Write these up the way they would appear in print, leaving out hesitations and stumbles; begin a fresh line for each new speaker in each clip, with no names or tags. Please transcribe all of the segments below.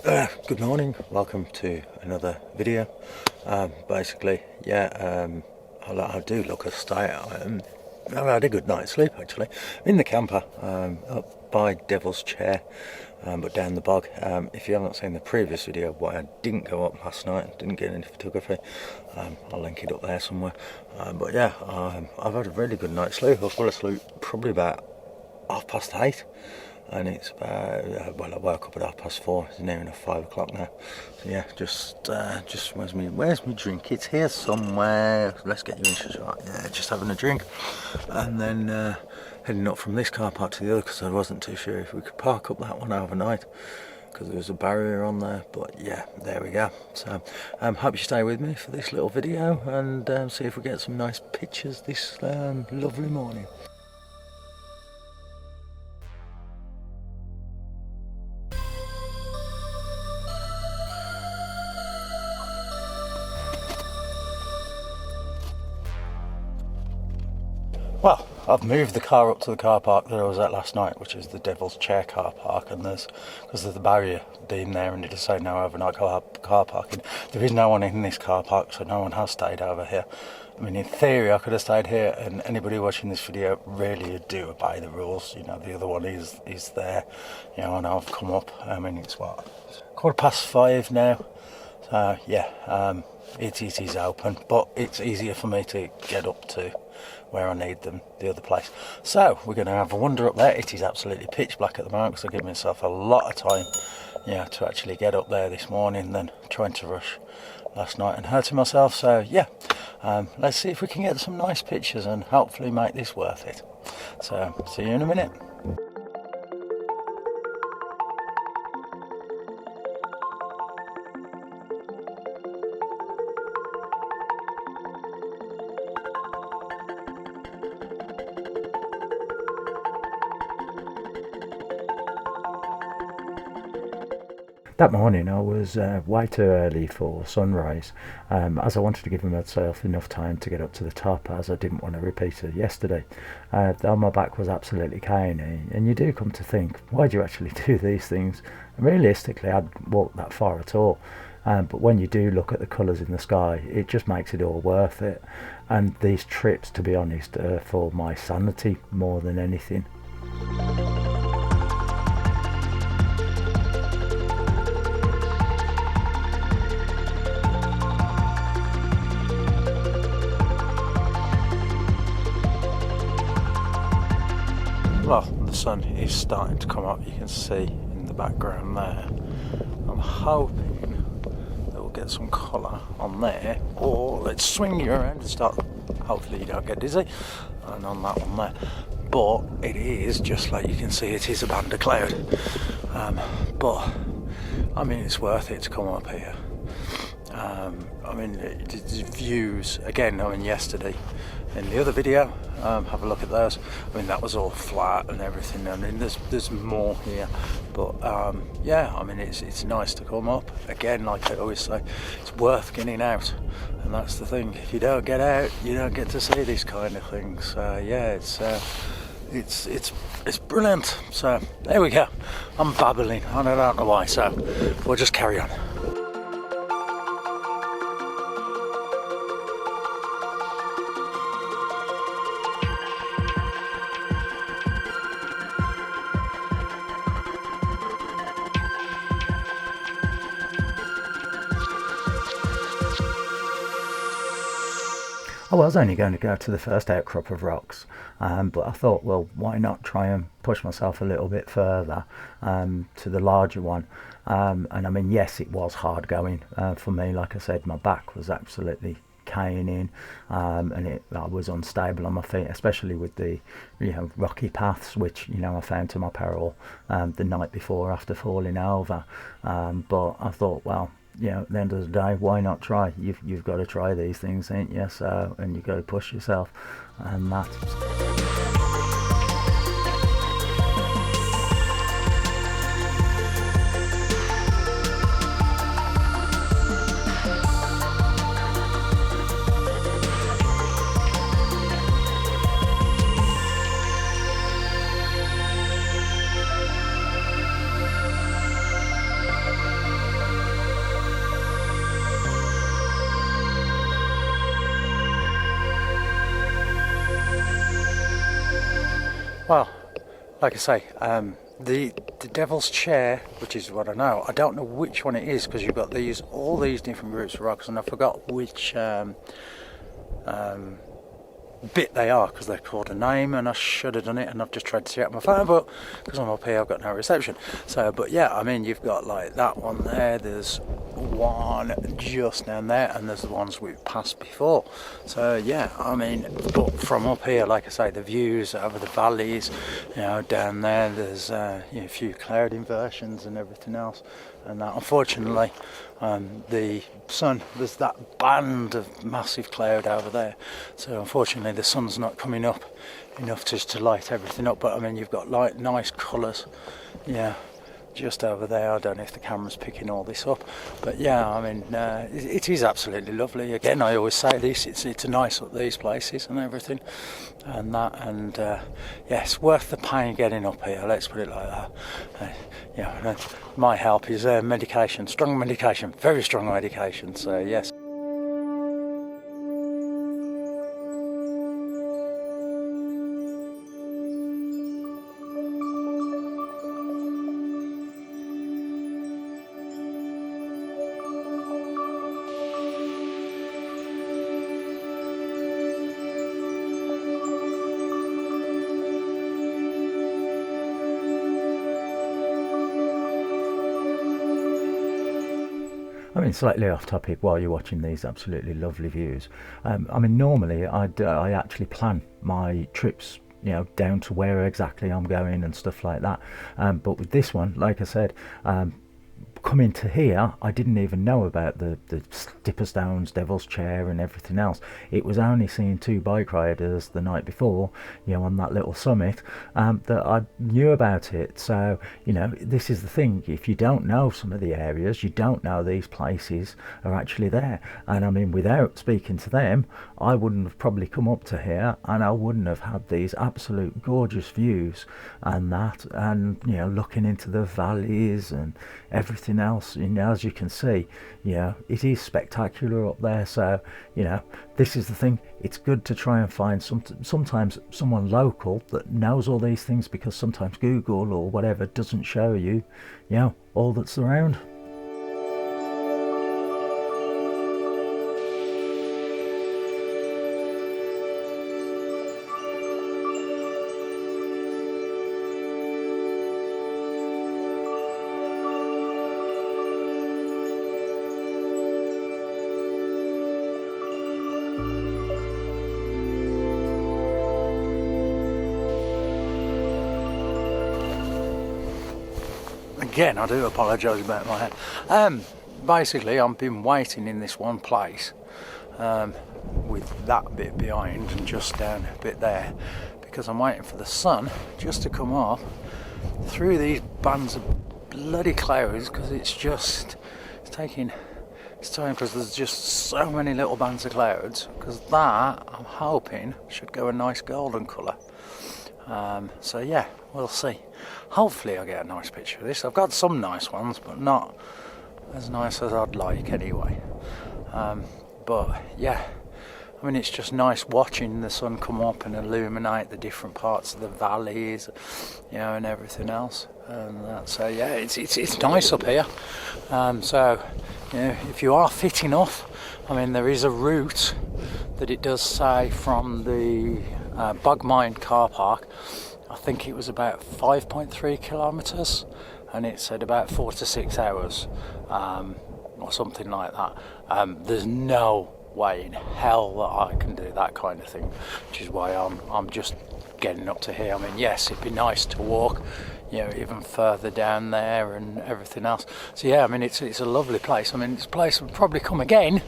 Good morning, welcome to another video. Basically, I do look a state. I've had a good night's sleep actually. In the camper, up by Devil's Chair, but down the bog. If you haven't seen the previous video, why I didn't go up last night, didn't get any photography, I'll link it up there somewhere. I've had a really good night's sleep. I fell asleep probably about 8:30. And it's about, I woke up at 4:30, it's near enough 5 o'clock now. So yeah, just where's me drink? It's here somewhere. Let's get you in shot. Yeah, just having a drink. And then heading up from this car park to the other, because I wasn't too sure if we could park up that one overnight, because there was a barrier on there. But yeah, there we go. So hope you stay with me for this little video and see if we get some nice pictures this lovely morning. Well, I've moved the car up to the car park that I was at last night, which is the Devil's Chair car park, and because there's the barrier being there and it does say no overnight car parking, there is no one in this car park, so no one has stayed over here. I mean, in theory I could have stayed here, and anybody watching this video really do obey the rules. You know, the other one is there, you know, and I've come up. I mean, it's what, 5:15 now, so yeah, it is open, but it's easier for me to get up to where I need them, the other place. So we're going to have a wander up there. It is absolutely pitch black at the moment, because I give myself a lot of time, yeah, to actually get up there this morning than trying to rush last night and hurting myself. So yeah, let's see if we can get some nice pictures and hopefully make this worth it. So see you in a minute. That morning I was way too early for sunrise, as I wanted to give myself enough time to get up to the top, as I didn't want to repeat it yesterday. Though my back was absolutely caning, and you do come to think, why do you actually do these things? And realistically, I'd walked that far at all, but when you do look at the colours in the sky, it just makes it all worth it. And these trips, to be honest, are for my sanity more than anything. Well, the sun is starting to come up, you can see in the background there. I'm hoping that we'll get some colour on there, or let's swing you around and start, hopefully you don't get dizzy, and on that one there. But it is, just like you can see, it is a band of cloud. But, I mean, it's worth it to come up here. I mean, the views, again, I mean, yesterday in the other video, have a look at those. I mean, that was all flat and everything. I mean, there's more here, but yeah, I mean, it's nice to come up. Again, like I always say, it's worth getting out, and that's the thing. If you don't get out, you don't get to see these kind of things. Yeah, it's brilliant. So there we go. I'm babbling, and I don't know why. So we'll just carry on. I was only going to go to the first outcrop of rocks, but I thought, well, why not try and push myself a little bit further to the larger one. And I mean, yes, it was hard going for me. Like I said, my back was absolutely caning, and I was unstable on my feet, especially with the rocky paths, which I found to my peril the night before after falling over. But I thought, well, at the end of the day, why not try? You've got to try these things, ain't you? So, and you've got to push yourself, and that. Well, like I say, the Devil's Chair, which is what I know. I don't know which one it is because you've got all these different groups of rocks, and I forgot which bit they are because they're called a name, and I should have done it, and I've just tried to see it on my phone, but because I'm up here I've got no reception. So, but yeah, I mean, you've got like that one there, there's one just down there, and there's the ones we've passed before. So yeah, I mean, but from up here, like I say, the views over the valleys, down there there's a few cloud inversions and everything else, and that unfortunately the sun, there's that band of massive cloud over there, so unfortunately the sun's not coming up enough to light everything up. But I mean, you've got like nice colours, just over there. I don't know if the camera's picking all this up, but yeah, I mean, it is absolutely lovely. Again, I always say this, it's nice up these places and everything, and that, and it's worth the pain getting up here, let's put it like that. My help is medication, strong medication, very strong medication, so yes. I mean, slightly off topic while you're watching these absolutely lovely views. I mean, normally I actually plan my trips, down to where exactly I'm going and stuff like that. But with this one, like I said, coming to here, I didn't even know about the Stiperstones, Devil's Chair and everything else. It was only seeing two bike riders the night before, on that little summit, that I knew about it. So, this is the thing. If you don't know some of the areas, you don't know these places are actually there. And I mean, without speaking to them, I wouldn't have probably come up to here, and I wouldn't have had these absolute gorgeous views and that, and looking into the valleys and everything else. As you can see, it is spectacular up there. So this is the thing, it's good to try and find sometimes someone local that knows all these things, because sometimes Google or whatever doesn't show you all that's around. Again, I do apologise about my head. Basically, I've been waiting in this one place, with that bit behind and just down a bit there, because I'm waiting for the sun just to come up through these bands of bloody clouds, because it's taking its time, because there's just so many little bands of clouds, because that, I'm hoping, should go a nice golden colour. So yeah, we'll see. Hopefully I get a nice picture of this. I've got some nice ones, but not as nice as I'd like anyway. But yeah, I mean, it's just nice watching the sun come up and illuminate the different parts of the valleys, and everything else. And so yeah, it's nice up here. So if you are fit enough, I mean, there is a route that it does say from the Bogmine car park. I think it was about 5.3 kilometres, and it said about 4 to 6 hours, or something like that. There's no way in hell that I can do that kind of thing, which is why I'm just getting up to here. I mean, yes, it'd be nice to walk, even further down there and everything else. So yeah, I mean, it's a lovely place. I mean, this place will probably come again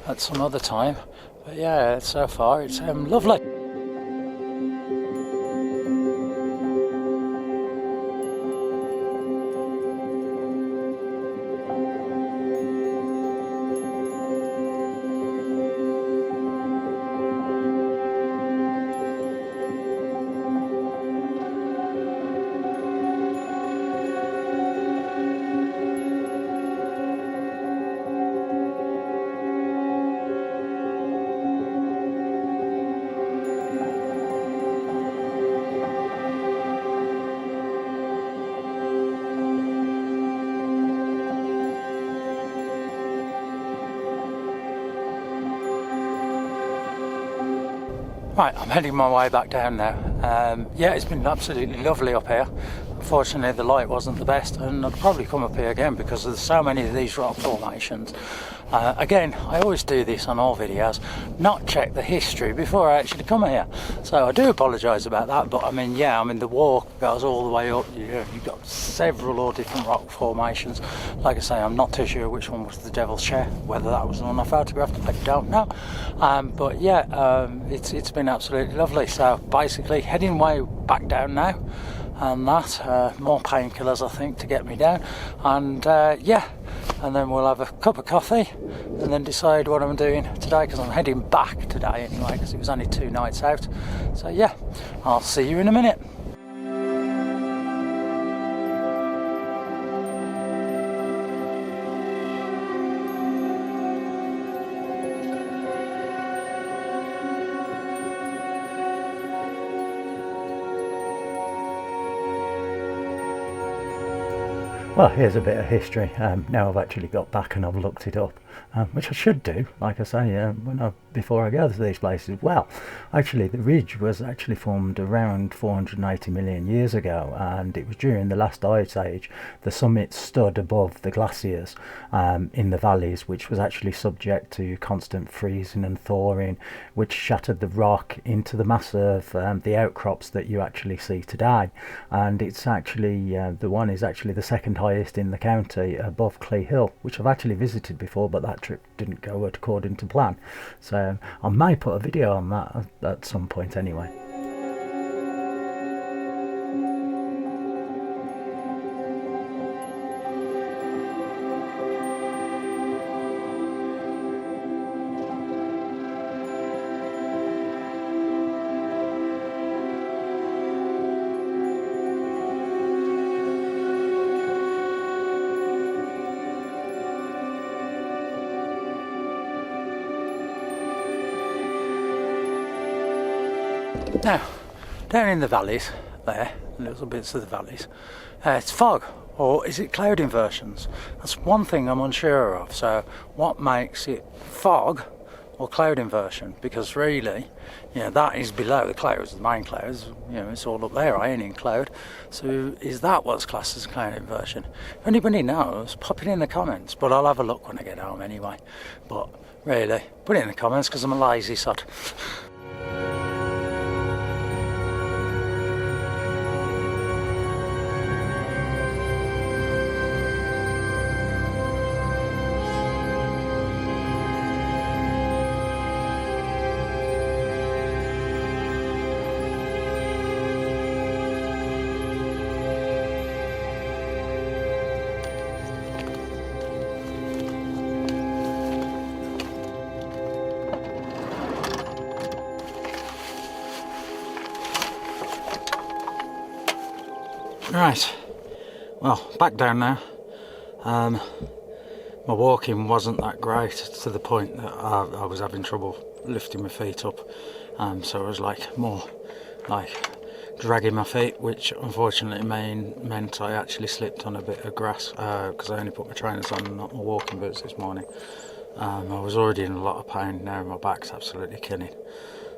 at some other time, but yeah, so far it's lovely. Right, I'm heading my way back down now. Yeah, it's been absolutely lovely up here. Unfortunately, the light wasn't the best, and I'd probably come up here again because there's so many of these rock formations. Again, I always do this on all videos, not check the history before I actually come here. So I do apologise about that, but I mean, yeah, I mean, the walk goes all the way up. You've got several or different rock formations. Like I say, I'm not too sure which one was the Devil's Chair, whether that was the one I photographed, I don't know. But yeah, it's been absolutely lovely. So basically, heading way back down now. And that, more painkillers I think to get me down, and yeah, and then we'll have a cup of coffee and then decide what I'm doing today, because I'm heading back today anyway, because it was only 2 nights out. So yeah, I'll see you in a minute. Well, here's a bit of history. Now I've actually got back and I've looked it up, which I should do, like I say, before I go to these places. Well, actually the ridge was actually formed around 480 million years ago, and it was during the last ice age. The summit stood above the glaciers in the valleys, which was actually subject to constant freezing and thawing, which shattered the rock into the mass of the outcrops that you actually see today. And it's actually, the one is actually the second highest in the county, above Clee Hill, which I've actually visited before, but that trip didn't go according to plan. So I may put a video on that at some point anyway. Now, down in the valleys, there, little bits of the valleys, it's fog, or is it cloud inversions? That's one thing I'm unsure of. So what makes it fog or cloud inversion? Because really, that is below the clouds, the main clouds, it's all up there, ironing cloud. So is that what's classed as cloud inversion? If anybody knows, pop it in the comments, but I'll have a look when I get home anyway. But really, put it in the comments, because I'm a lazy sod. Right, well, back down now. My walking wasn't that great, to the point that I was having trouble lifting my feet up, so it was more like dragging my feet, which unfortunately meant I actually slipped on a bit of grass, because I only put my trainers on and not my walking boots this morning. I was already in a lot of pain, now my back's absolutely killing,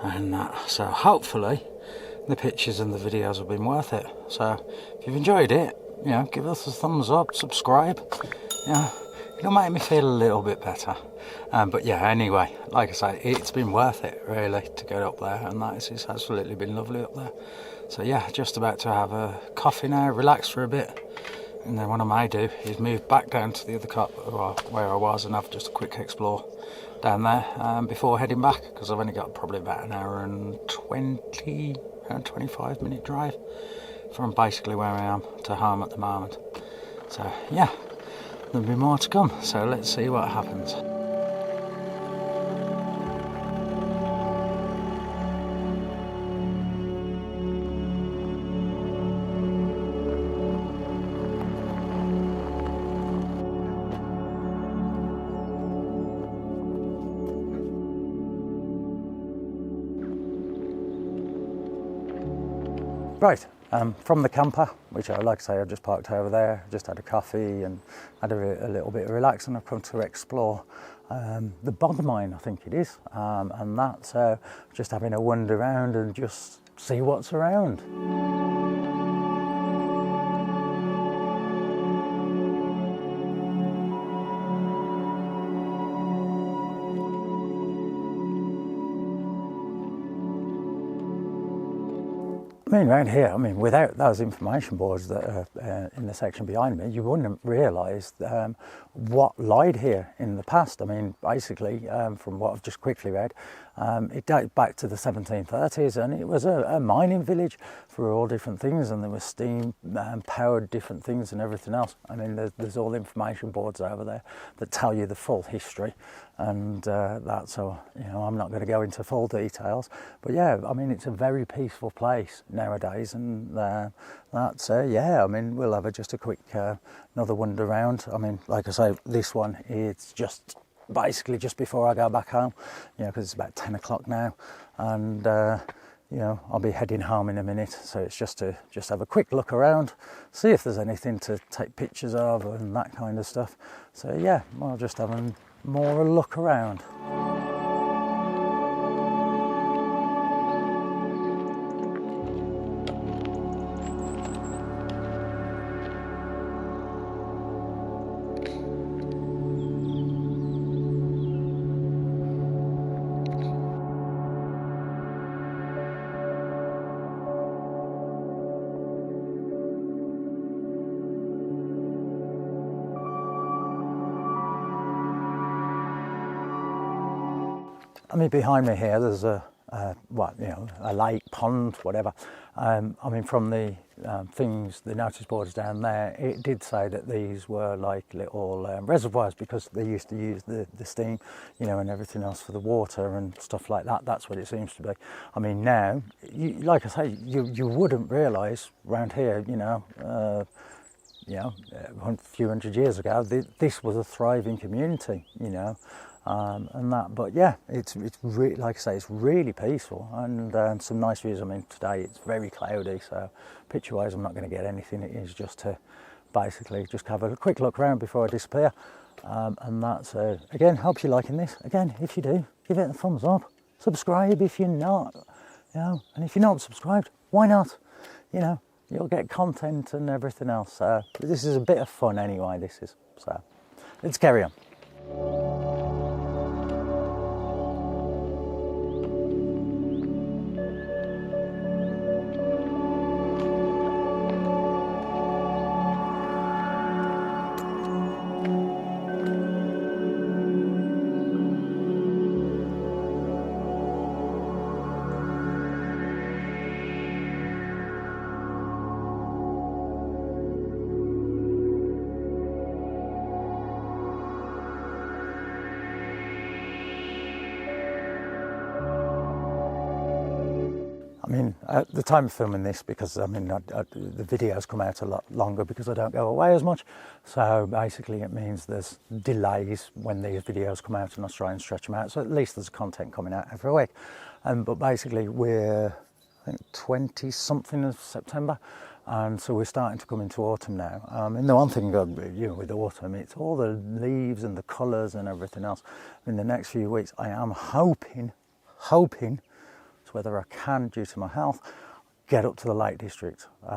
and so hopefully the pictures and the videos have been worth it. So if you've enjoyed it, give us a thumbs up, subscribe, it'll make me feel a little bit better. But yeah, anyway, like I say, it's been worth it really to get up there, and it's absolutely been lovely up there. So yeah, just about to have a coffee now, relax for a bit, and then what I may do is move back down to the other cop where I was and have just a quick explore down there before heading back, because I've only got probably about an hour and 25-minute drive from basically where I am to home at the moment. So yeah, there'll be more to come, so let's see what happens. Right, from the camper, which like I say, I've just parked over there, just had a coffee and had a little bit of relax, and I've come to explore the bog mine, I think it is, and that's just having a wander around and just see what's around. I mean, around here, I mean, without those information boards that are in the section behind me, you wouldn't realise what lied here in the past. I mean, basically, from what I've just quickly read, it dates back to the 1730s, and it was a mining village for all different things, and there was steam powered different things and everything else. I mean, there's all information boards over there that tell you the full history, and that's so, you know, I'm not going to go into full details, but yeah, I mean, it's a very peaceful place nowadays, and that's yeah, I mean, we'll have just a quick another wander around. I mean, like I say, this one is just basically just before I go back home, you know, because it's about 10 o'clock now, and you know, I'll be heading home in a minute, so it's just to have a quick look around, see if there's anything to take pictures of and that kind of stuff. So yeah, I'll just have a more look around. I mean, behind me here, there's a lake, pond, whatever. I mean, from the things, the notice boards down there, it did say that these were like little reservoirs, because they used to use the steam, you know, and everything else for the water and stuff like that. That's what it seems to be. I mean, now, like I say, you wouldn't realise around here, you know, a few hundred years ago, this was a thriving community, you know. And that, but yeah, it's really, like I say, it's really peaceful, and some nice views. I mean, today it's very cloudy, so picture wise I'm not going to get anything. It is just to basically just have a quick look around before I disappear, and that's again, hope you're liking this. Again, if you do, give it a thumbs up, subscribe if you're not, you know, and if you're not subscribed, why not? You know, you'll get content and everything else. This is a bit of fun anyway, this is, so let's carry on. I mean, at the time of filming this, because I mean, the videos come out a lot longer because I don't go away as much. So basically it means there's delays when these videos come out, and I try and stretch them out. So at least there's content coming out every week. But basically we're, I think, 20 something of September. And so we're starting to come into autumn now. And the one thing, you know, with autumn, it's all the leaves and the colours and everything else. In the next few weeks, I am hoping, whether I can, due to my health, get up to the Lake District, you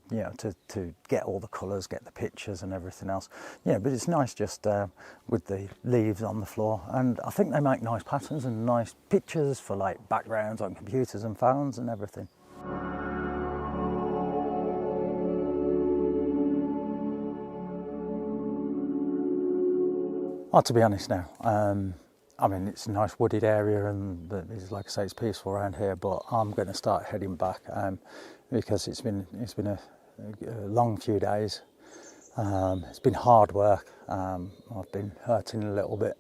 know, to get all the colours, get the pictures and everything else. Yeah, but it's nice just with the leaves on the floor, and I think they make nice patterns and nice pictures for like backgrounds on computers and phones and everything. Well, to be honest now, I mean, it's a nice wooded area, and it's, like I say, it's peaceful around here. But I'm going to start heading back because it's been a long few days. It's been hard work. I've been hurting a little bit,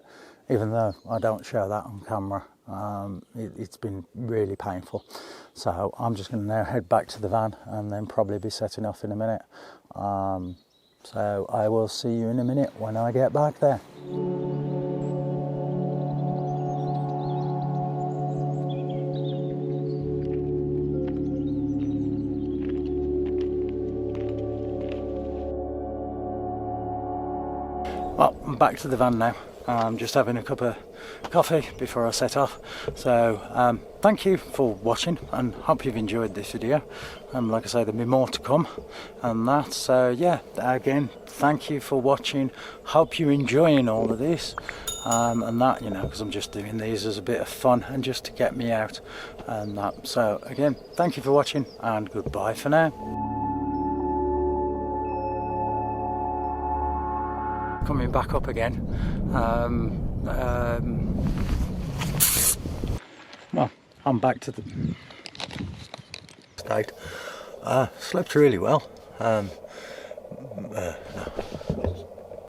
even though I don't show that on camera. It's been really painful. So I'm just going to now head back to the van and then probably be setting off in a minute. So I will see you in a minute when I get back there. Well, I'm back to the van now. I'm just having a cup of coffee before I set off. So thank you for watching, and hope you've enjoyed this video. Like I say, there'll be more to come and that. So yeah, again, thank you for watching. Hope you're enjoying all of this. And that, you know, because I'm just doing these as a bit of fun and just to get me out and that. So again, thank you for watching, and goodbye for now. Coming back up again. Well, I'm back to the state. Slept really well. No.